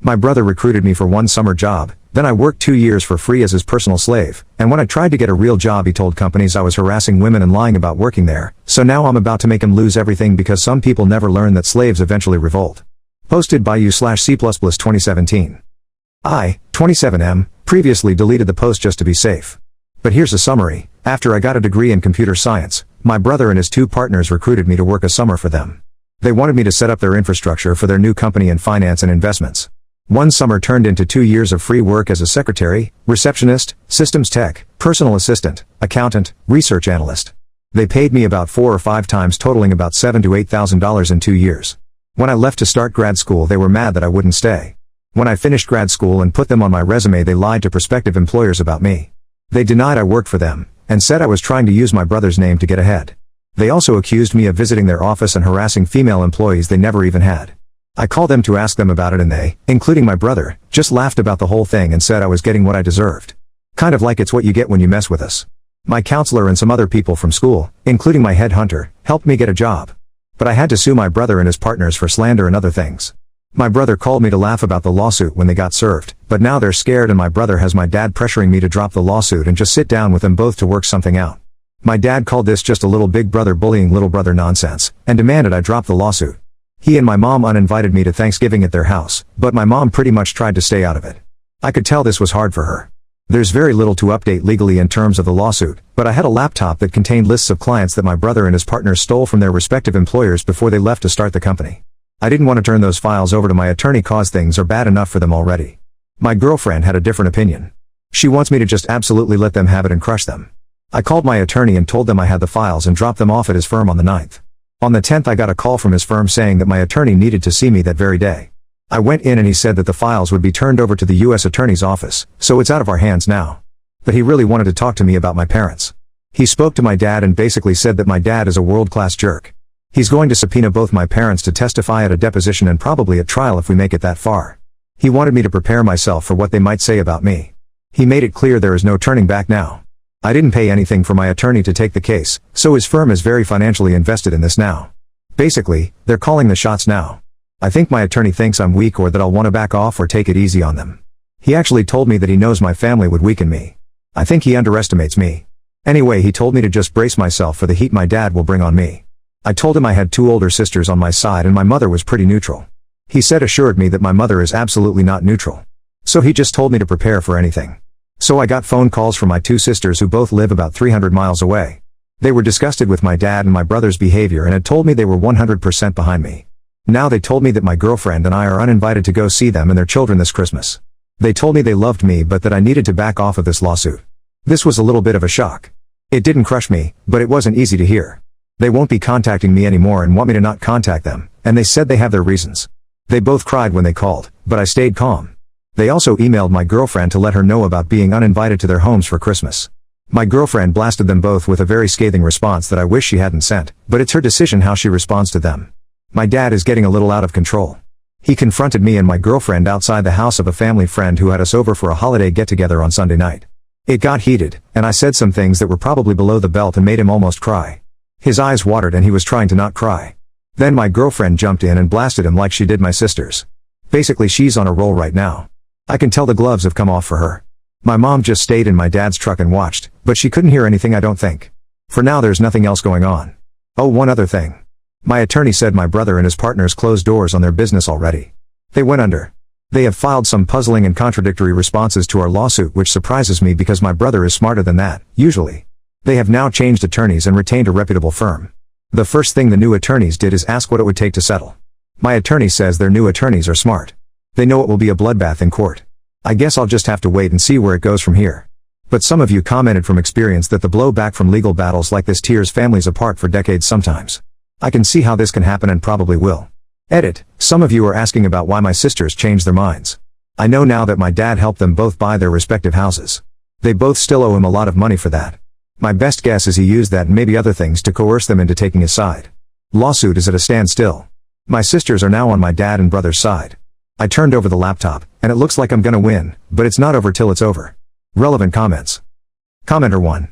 My brother recruited me for one summer job, then I worked 2 years for free as his personal slave, and when I tried to get a real job he told companies I was harassing women and lying about working there, so now I'm about to make him lose everything because some people never learn that slaves eventually revolt. Posted by u/C++ 2017. I, 27M, previously deleted the post just to be safe. But here's a summary. After I got a degree in computer science, my brother and his 2 partners recruited me to work a summer for them. They wanted me to set up their infrastructure for their new company in finance and investments. One summer turned into 2 years of free work as a secretary, receptionist, systems tech, personal assistant, accountant, research analyst. They paid me about 4 or 5 times, totaling about $7,000 to $8,000 in 2 years. When I left to start grad school they were mad that I wouldn't stay. When I finished grad school and put them on my resume they lied to prospective employers about me. They denied I worked for them, and said I was trying to use my brother's name to get ahead. They also accused me of visiting their office and harassing female employees they never even had. I called them to ask them about it and they, including my brother, just laughed about the whole thing and said I was getting what I deserved. Kind of like it's what you get when you mess with us. My counselor and some other people from school, including my headhunter, helped me get a job. But I had to sue my brother and his partners for slander and other things. My brother called me to laugh about the lawsuit when they got served, but now they're scared and my brother has my dad pressuring me to drop the lawsuit and just sit down with them both to work something out. My dad called this just a little big brother bullying little brother nonsense, and demanded I drop the lawsuit. He and my mom uninvited me to Thanksgiving at their house, but my mom pretty much tried to stay out of it. I could tell this was hard for her. There's very little to update legally in terms of the lawsuit, but I had a laptop that contained lists of clients that my brother and his partners stole from their respective employers before they left to start the company. I didn't want to turn those files over to my attorney cause things are bad enough for them already. My girlfriend had a different opinion. She wants me to just absolutely let them have it and crush them. I called my attorney and told them I had the files and dropped them off at his firm on the 9th. On the 10th I got a call from his firm saying that my attorney needed to see me that very day. I went in and he said that the files would be turned over to the U.S. Attorney's office, so it's out of our hands now. But he really wanted to talk to me about my parents. He spoke to my dad and basically said that my dad is a world-class jerk. He's going to subpoena both my parents to testify at a deposition and probably at trial if we make it that far. He wanted me to prepare myself for what they might say about me. He made it clear there is no turning back now. I didn't pay anything for my attorney to take the case, so his firm is very financially invested in this now. Basically, they're calling the shots now. I think my attorney thinks I'm weak or that I'll want to back off or take it easy on them. He actually told me that he knows my family would weaken me. I think he underestimates me. Anyway, he told me to just brace myself for the heat my dad will bring on me. I told him I had 2 older sisters on my side and my mother was pretty neutral. He assured me that my mother is absolutely not neutral. So he just told me to prepare for anything. So I got phone calls from my 2 sisters who both live about 300 miles away. They were disgusted with my dad and my brother's behavior and had told me they were 100% behind me. Now they told me that my girlfriend and I are uninvited to go see them and their children this Christmas. They told me they loved me but that I needed to back off of this lawsuit. This was a little bit of a shock. It didn't crush me, but it wasn't easy to hear. They won't be contacting me anymore and want me to not contact them, and they said they have their reasons. They both cried when they called, but I stayed calm. They also emailed my girlfriend to let her know about being uninvited to their homes for Christmas. My girlfriend blasted them both with a very scathing response that I wish she hadn't sent, but it's her decision how she responds to them. My dad is getting a little out of control. He confronted me and my girlfriend outside the house of a family friend who had us over for a holiday get-together on Sunday night. It got heated, and I said some things that were probably below the belt and made him almost cry. His eyes watered and he was trying to not cry. Then my girlfriend jumped in and blasted him like she did my sisters. Basically she's on a roll right now. I can tell the gloves have come off for her. My mom just stayed in my dad's truck and watched, but she couldn't hear anything I don't think. For now there's nothing else going on. Oh, one other thing. My attorney said my brother and his partners closed doors on their business already. They went under. They have filed some puzzling and contradictory responses to our lawsuit which surprises me because my brother is smarter than that, usually. They have now changed attorneys and retained a reputable firm. The first thing the new attorneys did is ask what it would take to settle. My attorney says their new attorneys are smart. They know it will be a bloodbath in court. I guess I'll just have to wait and see where it goes from here. But some of you commented from experience that the blowback from legal battles like this tears families apart for decades sometimes. I can see how this can happen and probably will. Edit. Some of you are asking about why my sisters changed their minds. I know now that my dad helped them both buy their respective houses. They both still owe him a lot of money for that. My best guess is he used that and maybe other things to coerce them into taking his side. Lawsuit is at a standstill. My sisters are now on my dad and brother's side. I turned over the laptop, and it looks like I'm gonna win, but it's not over till it's over. Relevant comments. Commenter 1.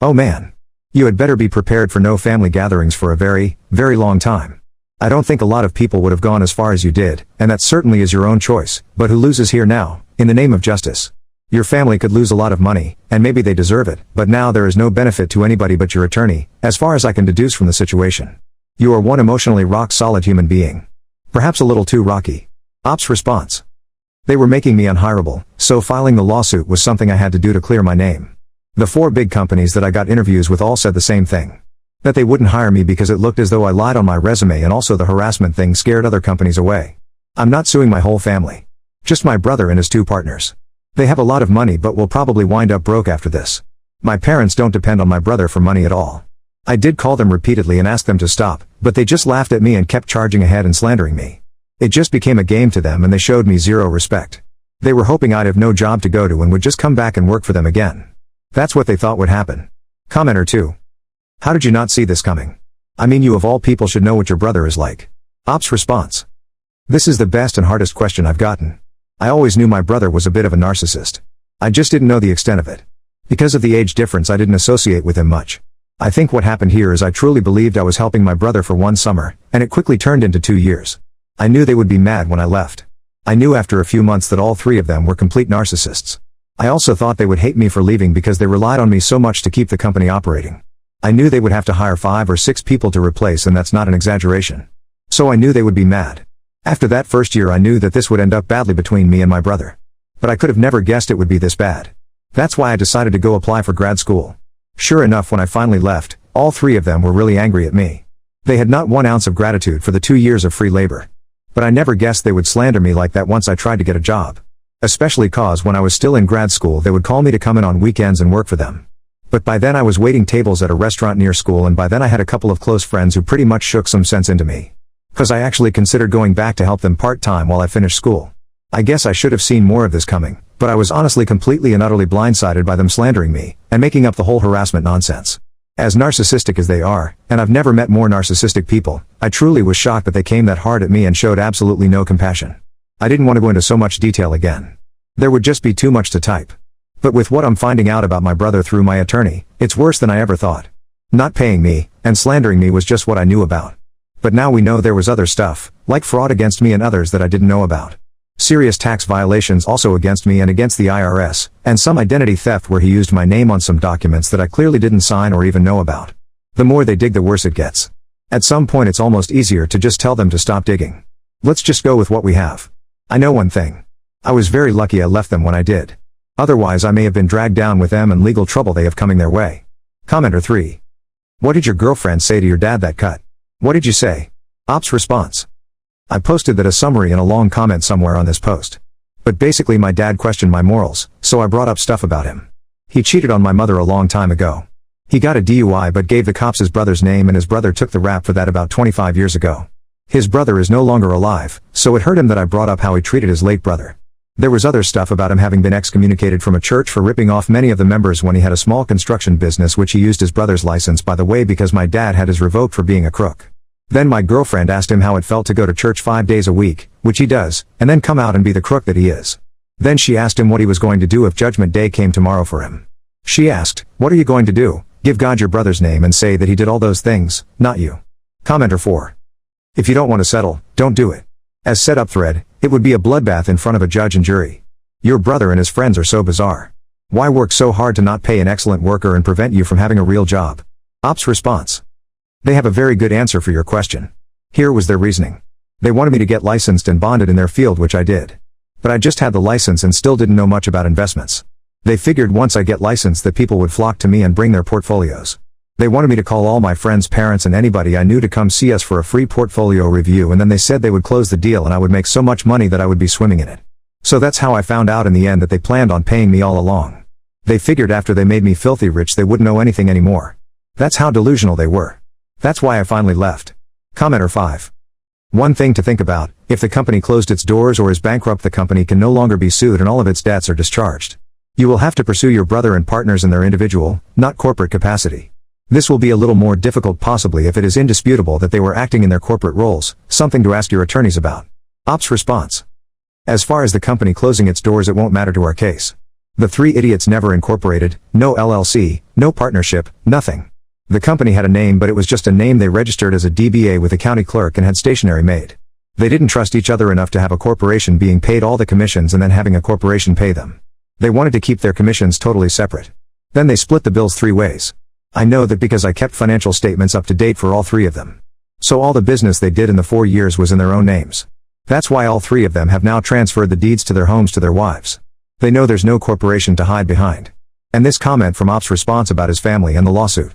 Oh man. You had better be prepared for no family gatherings for a very, very long time. I don't think a lot of people would have gone as far as you did, and that certainly is your own choice, but who loses here now, in the name of justice? Your family could lose a lot of money, and maybe they deserve it, but now there is no benefit to anybody but your attorney, as far as I can deduce from the situation. You are one emotionally rock-solid human being. Perhaps a little too rocky. Ops response. They were making me unhireable, so filing the lawsuit was something I had to do to clear my name. The 4 big companies that I got interviews with all said the same thing. That they wouldn't hire me because it looked as though I lied on my resume, and also the harassment thing scared other companies away. I'm not suing my whole family. Just my brother and his 2 partners. They have a lot of money but will probably wind up broke after this. My parents don't depend on my brother for money at all. I did call them repeatedly and ask them to stop, but they just laughed at me and kept charging ahead and slandering me. It just became a game to them and they showed me zero respect. They were hoping I'd have no job to go to and would just come back and work for them again. That's what they thought would happen. Commenter 2. How did you not see this coming? I mean, you of all people should know what your brother is like. Ops response. This is the best and hardest question I've gotten. I always knew my brother was a bit of a narcissist. I just didn't know the extent of it. Because of the age difference, I didn't associate with him much. I think what happened here is I truly believed I was helping my brother for 1 summer, and it quickly turned into 2 years. I knew they would be mad when I left. I knew after a few months that all 3 of them were complete narcissists. I also thought they would hate me for leaving because they relied on me so much to keep the company operating. I knew they would have to hire 5 or 6 people to replace, and that's not an exaggeration. So I knew they would be mad. After that first year I knew that this would end up badly between me and my brother. But I could have never guessed it would be this bad. That's why I decided to go apply for grad school. Sure enough, when I finally left, all 3 of them were really angry at me. They had not 1 ounce of gratitude for the 2 years of free labor. But I never guessed they would slander me like that once I tried to get a job. Especially cause when I was still in grad school they would call me to come in on weekends and work for them. But by then I was waiting tables at a restaurant near school, and by then I had a couple of close friends who pretty much shook some sense into me. Cause I actually considered going back to help them part-time while I finished school. I guess I should have seen more of this coming, but I was honestly completely and utterly blindsided by them slandering me, and making up the whole harassment nonsense. As narcissistic as they are, and I've never met more narcissistic people, I truly was shocked that they came that hard at me and showed absolutely no compassion. I didn't want to go into so much detail again. There would just be too much to type. But with what I'm finding out about my brother through my attorney, it's worse than I ever thought. Not paying me, and slandering me was just what I knew about. But now we know there was other stuff, like fraud against me and others that I didn't know about. Serious tax violations also against me and against the IRS, and some identity theft where he used my name on some documents that I clearly didn't sign or even know about. The more they dig, the worse it gets. At some point it's almost easier to just tell them to stop digging. Let's just go with what we have. I know one thing. I was very lucky I left them when I did. Otherwise I may have been dragged down with them and legal trouble they have coming their way. Commenter 3. What did your girlfriend say to your dad that cut? What did you say? Ops response. I posted that a summary in a long comment somewhere on this post. But basically my dad questioned my morals, so I brought up stuff about him. He cheated on my mother a long time ago. He got a DUI but gave the cops his brother's name, and his brother took the rap for that about 25 years ago. His brother is no longer alive, so it hurt him that I brought up how he treated his late brother. There was other stuff about him having been excommunicated from a church for ripping off many of the members when he had a small construction business, which he used his brother's license, by the way, because my dad had his revoked for being a crook. Then my girlfriend asked him how it felt to go to church 5 days a week, which he does, and then come out and be the crook that he is. Then she asked him what he was going to do if Judgment Day came tomorrow for him. She asked, "What are you going to do? Give God your brother's name and say that he did all those things, not you." Commenter 4. If you don't want to settle, don't do it. As set up thread, it would be a bloodbath in front of a judge and jury. Your brother and his friends are so bizarre. Why work so hard to not pay an excellent worker and prevent you from having a real job? Ops response. They have a very good answer for your question. Here was their reasoning. They wanted me to get licensed and bonded in their field, which I did. But I just had the license and still didn't know much about investments. They figured once I get licensed that people would flock to me and bring their portfolios. They wanted me to call all my friends' parents and anybody I knew to come see us for a free portfolio review, and then they said they would close the deal and I would make so much money that I would be swimming in it. So that's how I found out in the end that they planned on paying me all along. They figured after they made me filthy rich they wouldn't know anything anymore. That's how delusional they were. That's why I finally left. Commenter 5. One thing to think about: if the company closed its doors or is bankrupt, the company can no longer be sued and all of its debts are discharged. You will have to pursue your brother and partners in their individual, not corporate capacity. This will be a little more difficult possibly if it is indisputable that they were acting in their corporate roles, something to ask your attorneys about. Ops response. As far as the company closing its doors, it won't matter to our case. The 3 idiots never incorporated, no LLC, no partnership, nothing. The company had a name, but it was just a name they registered as a DBA with a county clerk and had stationery made. They didn't trust each other enough to have a corporation being paid all the commissions and then having a corporation pay them. They wanted to keep their commissions totally separate. Then they split the bills 3 ways. I know that because I kept financial statements up to date for all 3 of them. So all the business they did in the 4 years was in their own names. That's why all 3 of them have now transferred the deeds to their homes to their wives. They know there's no corporation to hide behind. And this comment from Op's response about his family and the lawsuit.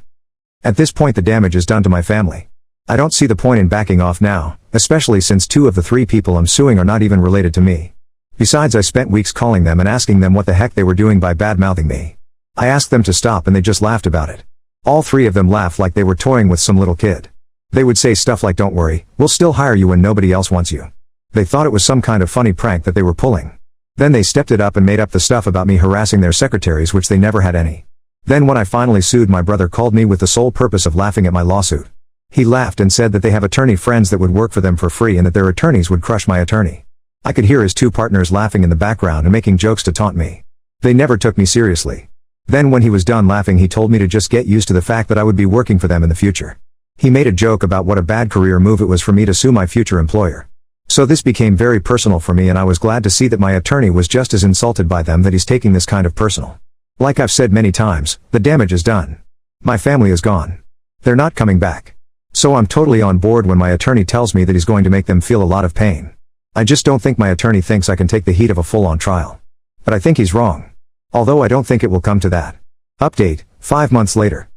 At this point the damage is done to my family. I don't see the point in backing off now, especially since 2 of the 3 people I'm suing are not even related to me. Besides, I spent weeks calling them and asking them what the heck they were doing by bad-mouthing me. I asked them to stop and they just laughed about it. All 3 of them laughed like they were toying with some little kid. They would say stuff like, "Don't worry, we'll still hire you when nobody else wants you." They thought it was some kind of funny prank that they were pulling. Then they stepped it up and made up the stuff about me harassing their secretaries, which they never had any. Then when I finally sued, my brother called me with the sole purpose of laughing at my lawsuit. He laughed and said that they have attorney friends that would work for them for free and that their attorneys would crush my attorney. I could hear his 2 partners laughing in the background and making jokes to taunt me. They never took me seriously. Then when he was done laughing, he told me to just get used to the fact that I would be working for them in the future. He made a joke about what a bad career move it was for me to sue my future employer. So this became very personal for me, and I was glad to see that my attorney was just as insulted by them that he's taking this kind of personal. Like I've said many times, the damage is done. My family is gone. They're not coming back. So I'm totally on board when my attorney tells me that he's going to make them feel a lot of pain. I just don't think my attorney thinks I can take the heat of a full-on trial. But I think he's wrong. Although I don't think it will come to that. Update, 5 months later.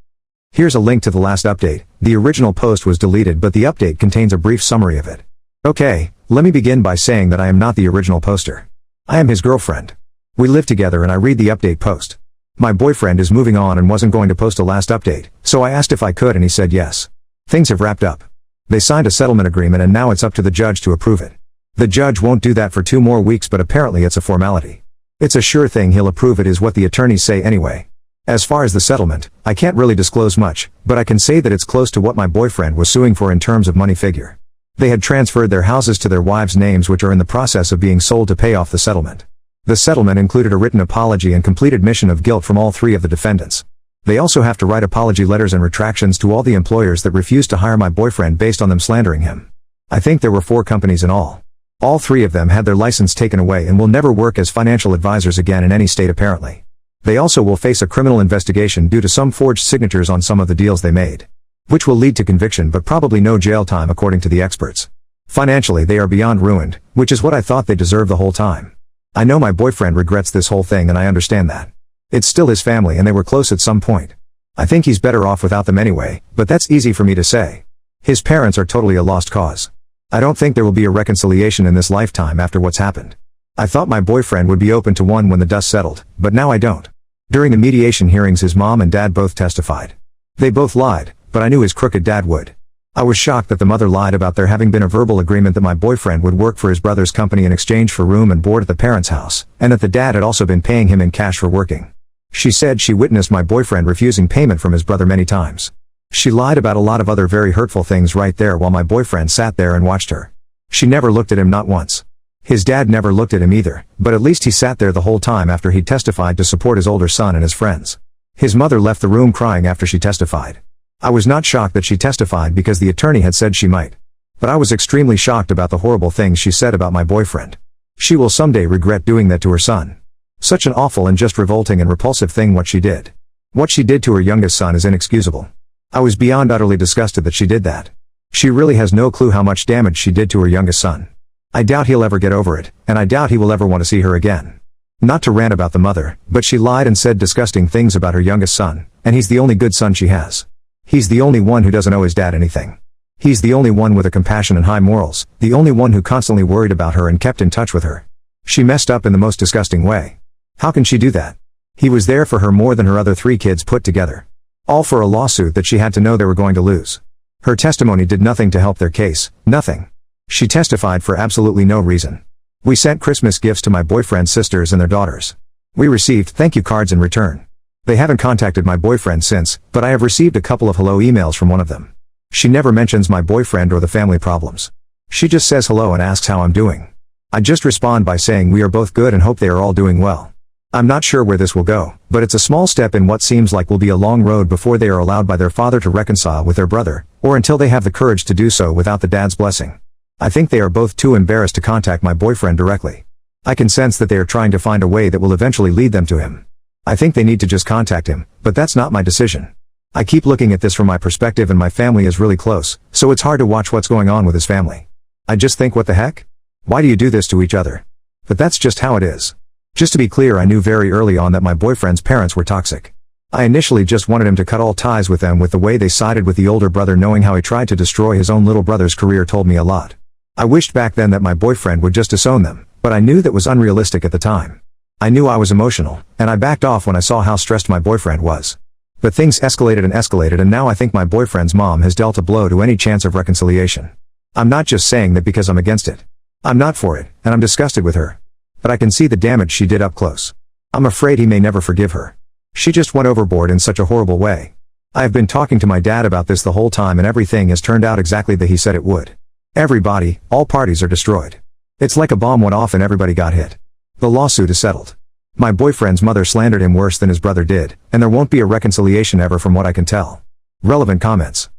Here's a link to the last update. The original post was deleted, but the update contains a brief summary of it. Okay, let me begin by saying that I am not the original poster. I am his girlfriend. We live together and I read the update post. My boyfriend is moving on and wasn't going to post a last update, so I asked if I could and he said yes. Things have wrapped up. They signed a settlement agreement and now it's up to the judge to approve it. The judge won't do that for 2 more weeks, but apparently it's a formality. It's a sure thing he'll approve it, is what the attorneys say anyway. As far as the settlement, I can't really disclose much, but I can say that it's close to what my boyfriend was suing for in terms of money figure. They had transferred their houses to their wives' names, which are in the process of being sold to pay off the settlement. The settlement included a written apology and complete admission of guilt from all 3 of the defendants. They also have to write apology letters and retractions to all the employers that refused to hire my boyfriend based on them slandering him. I think there were 4 companies in all. All 3 of them had their license taken away and will never work as financial advisors again in any state apparently. They also will face a criminal investigation due to some forged signatures on some of the deals they made. Which will lead to conviction but probably no jail time according to the experts. Financially they are beyond ruined, which is what I thought they deserved the whole time. I know my boyfriend regrets this whole thing and I understand that. It's still his family and they were close at some point. I think he's better off without them anyway, but that's easy for me to say. His parents are totally a lost cause. I don't think there will be a reconciliation in this lifetime after what's happened. I thought my boyfriend would be open to one when the dust settled, but now I don't. During the mediation hearings his mom and dad both testified. They both lied, but I knew his crooked dad would. I was shocked that the mother lied about there having been a verbal agreement that my boyfriend would work for his brother's company in exchange for room and board at the parents' house, and that the dad had also been paying him in cash for working. She said she witnessed my boyfriend refusing payment from his brother many times. She lied about a lot of other very hurtful things right there while my boyfriend sat there and watched her. She never looked at him, not once. His dad never looked at him either, but at least he sat there the whole time after he testified to support his older son and his friends. His mother left the room crying after she testified. I was not shocked that she testified because the attorney had said she might. But I was extremely shocked about the horrible things she said about my boyfriend. She will someday regret doing that to her son. Such an awful and just revolting and repulsive thing what she did. What she did to her youngest son is inexcusable. I was beyond utterly disgusted that she did that. She really has no clue how much damage she did to her youngest son. I doubt he'll ever get over it, and I doubt he will ever want to see her again. Not to rant about the mother, but she lied and said disgusting things about her youngest son, and he's the only good son she has. He's the only one who doesn't owe his dad anything. He's the only one with a compassion and high morals, the only one who constantly worried about her and kept in touch with her. She messed up in the most disgusting way. How can she do that? He was there for her more than her other 3 kids put together. All for a lawsuit that she had to know they were going to lose. Her testimony did nothing to help their case, nothing. She testified for absolutely no reason. We sent Christmas gifts to my boyfriend's sisters and their daughters. We received thank you cards in return. They haven't contacted my boyfriend since, but I have received a couple of hello emails from one of them. She never mentions my boyfriend or the family problems. She just says hello and asks how I'm doing. I just respond by saying we are both good and hope they are all doing well. I'm not sure where this will go, but it's a small step in what seems like will be a long road before they are allowed by their father to reconcile with their brother, or until they have the courage to do so without the dad's blessing. I think they are both too embarrassed to contact my boyfriend directly. I can sense that they are trying to find a way that will eventually lead them to him. I think they need to just contact him, but that's not my decision. I keep looking at this from my perspective and my family is really close, so it's hard to watch what's going on with his family. I just think, what the heck? Why do you do this to each other? But that's just how it is. Just to be clear, I knew very early on that my boyfriend's parents were toxic. I initially just wanted him to cut all ties with them. With the way they sided with the older brother, knowing how he tried to destroy his own little brother's career, told me a lot. I wished back then that my boyfriend would just disown them, but I knew that was unrealistic at the time. I knew I was emotional, and I backed off when I saw how stressed my boyfriend was. But things escalated, and now I think my boyfriend's mom has dealt a blow to any chance of reconciliation. I'm not just saying that because I'm against it. I'm not for it, and I'm disgusted with her. But I can see the damage she did up close. I'm afraid he may never forgive her. She just went overboard in such a horrible way. I have been talking to my dad about this the whole time, and everything has turned out exactly that he said it would. Everybody, all parties are destroyed. It's like a bomb went off and everybody got hit. The lawsuit is settled. My boyfriend's mother slandered him worse than his brother did, and there won't be a reconciliation ever from what I can tell. Relevant comments.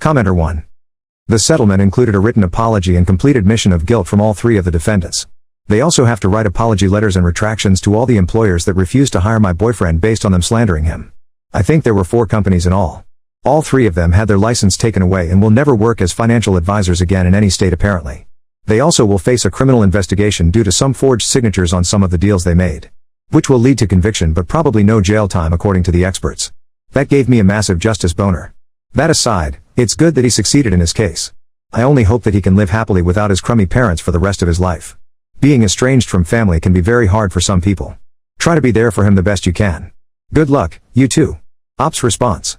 Commenter 1. The settlement included a written apology and complete admission of guilt from all three of the defendants. They also have to write apology letters and retractions to all the employers that refused to hire my boyfriend based on them slandering him. I think there were 4 companies in all. All 3 of them had their license taken away and will never work as financial advisors again in any state apparently. They also will face a criminal investigation due to some forged signatures on some of the deals they made, which will lead to conviction but probably no jail time according to the experts. That gave me a massive justice boner. That aside, it's good that he succeeded in his case. I only hope that he can live happily without his crummy parents for the rest of his life. Being estranged from family can be very hard for some people. Try to be there for him the best you can. Good luck, you too. Ops response.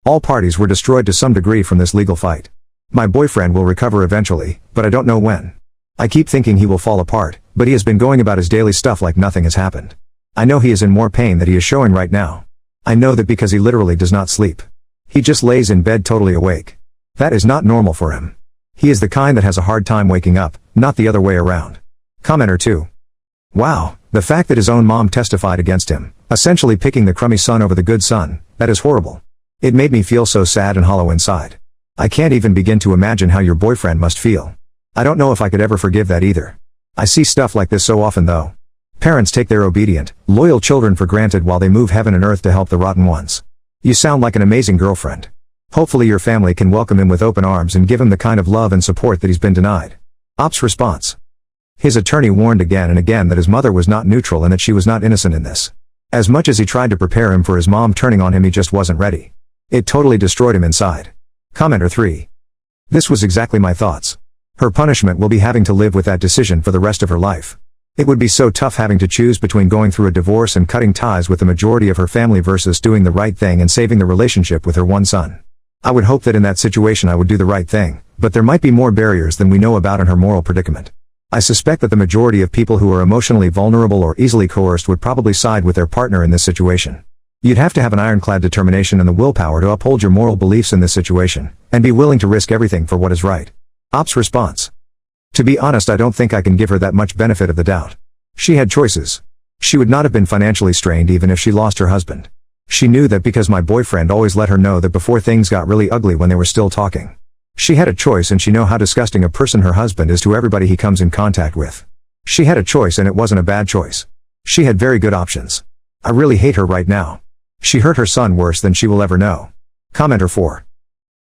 All parties were destroyed to some degree from this legal fight. My boyfriend will recover eventually, but I don't know when. I keep thinking he will fall apart, but he has been going about his daily stuff like nothing has happened. I know he is in more pain than he is showing right now. I know that because he literally does not sleep. He just lays in bed totally awake. That is not normal for him. He is the kind that has a hard time waking up, not the other way around. Commenter 2. Wow, the fact that his own mom testified against him, essentially picking the crummy son over the good son, that is horrible. It made me feel so sad and hollow inside. I can't even begin to imagine how your boyfriend must feel. I don't know if I could ever forgive that either. I see stuff like this so often though. Parents take their obedient, loyal children for granted while they move heaven and earth to help the rotten ones. You sound like an amazing girlfriend. Hopefully your family can welcome him with open arms and give him the kind of love and support that he's been denied. Ops response. His attorney warned again and again that his mother was not neutral and that she was not innocent in this. As much as he tried to prepare him for his mom turning on him, he just wasn't ready. It totally destroyed him inside. Commenter 3. This was exactly my thoughts. Her punishment will be having to live with that decision for the rest of her life. It would be so tough having to choose between going through a divorce and cutting ties with the majority of her family versus doing the right thing and saving the relationship with her one son. I would hope that in that situation I would do the right thing, but there might be more barriers than we know about in her moral predicament. I suspect that the majority of people who are emotionally vulnerable or easily coerced would probably side with their partner in this situation. You'd have to have an ironclad determination and the willpower to uphold your moral beliefs in this situation, and be willing to risk everything for what is right. Ops response. To be honest, I don't think I can give her that much benefit of the doubt. She had choices. She would not have been financially strained even if she lost her husband. She knew that because my boyfriend always let her know that before things got really ugly when they were still talking. She had a choice, and she knew how disgusting a person her husband is to everybody he comes in contact with. She had a choice, and it wasn't a bad choice. She had very good options. I really hate her right now. She hurt her son worse than she will ever know. Commenter 4.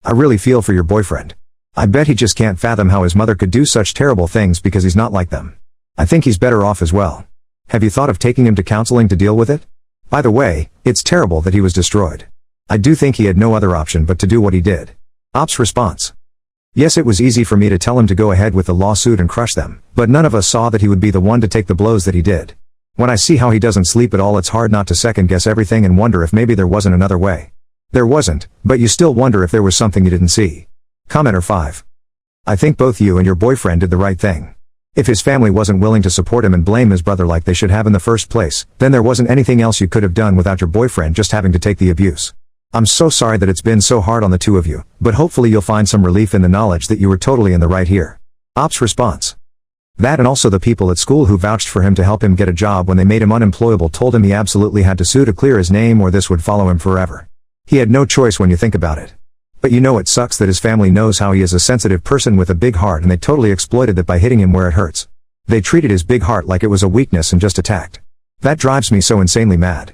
I really feel for your boyfriend. I bet he just can't fathom how his mother could do such terrible things because he's not like them. I think he's better off as well. Have you thought of taking him to counseling to deal with it? By the way, it's terrible that he was destroyed. I do think he had no other option but to do what he did. Ops response. Yes, it was easy for me to tell him to go ahead with the lawsuit and crush them, but none of us saw that he would be the one to take the blows that he did. When I see how he doesn't sleep at all, it's hard not to second guess everything and wonder if maybe there wasn't another way. There wasn't, but you still wonder if there was something you didn't see. Commenter 5. I think both you and your boyfriend did the right thing. If his family wasn't willing to support him and blame his brother like they should have in the first place, then there wasn't anything else you could have done without your boyfriend just having to take the abuse. I'm so sorry that it's been so hard on the two of you, but hopefully you'll find some relief in the knowledge that you were totally in the right here. Ops response. That and also the people at school who vouched for him to help him get a job when they made him unemployable told him he absolutely had to sue to clear his name or this would follow him forever. He had no choice when you think about it. But you know it sucks that his family knows how he is a sensitive person with a big heart and they totally exploited that by hitting him where it hurts. They treated his big heart like it was a weakness and just attacked. That drives me so insanely mad.